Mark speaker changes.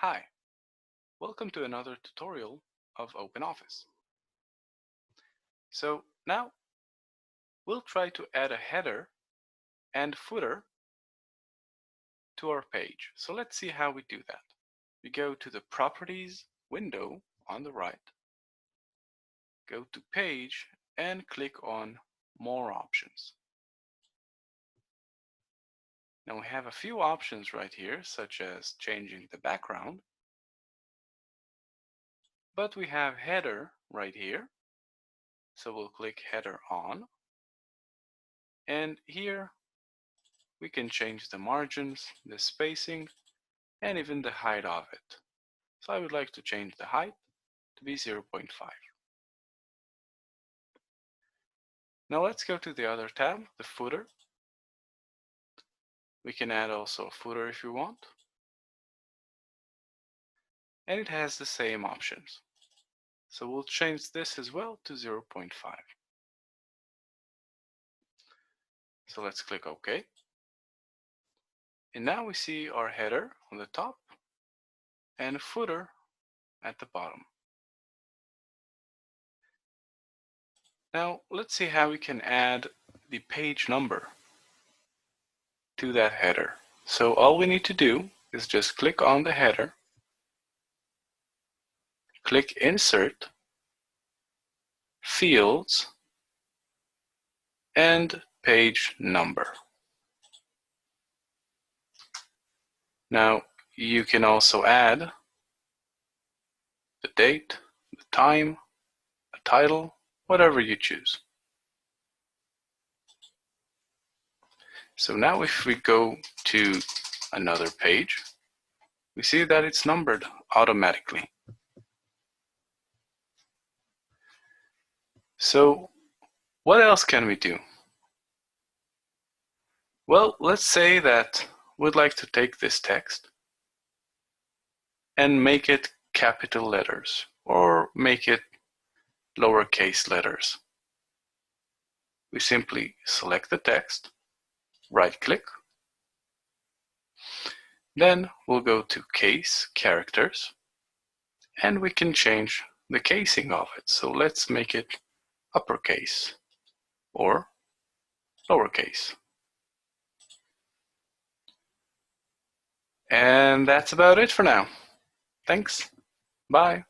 Speaker 1: Hi, welcome to another tutorial of OpenOffice. So now we'll try to add a header and footer to our page. So let's see how we do that. We go to the Properties window on the right, go to Page and click on More Options. Now we have a few options right here, such as changing the background, but we have header right here. So we'll click Header On, and here we can change the margins, the spacing, and even the height of it. So I would like to change the height to be 0.5. Now let's go to the other tab, the footer. We can add also a footer if you want. And it has the same options. So we'll change this as well to 0.5. So let's click OK. And now we see our header on the top and a footer at the bottom. Now let's see how we can add the page number to that header. So all we need to do is just click on the header, click Insert, Fields, and Page Number. Now you can also add the date, the time, a title, whatever you choose. So now if we go to another page, we see that it's numbered automatically. So what else can we do? Well, let's say that we'd like to take this text and make it capital letters or make it lowercase letters. We simply select the text, right-click, then we'll go to Case Characters, and we can change the casing of it. So let's make it uppercase or lowercase. And that's about it for now. Thanks. Bye.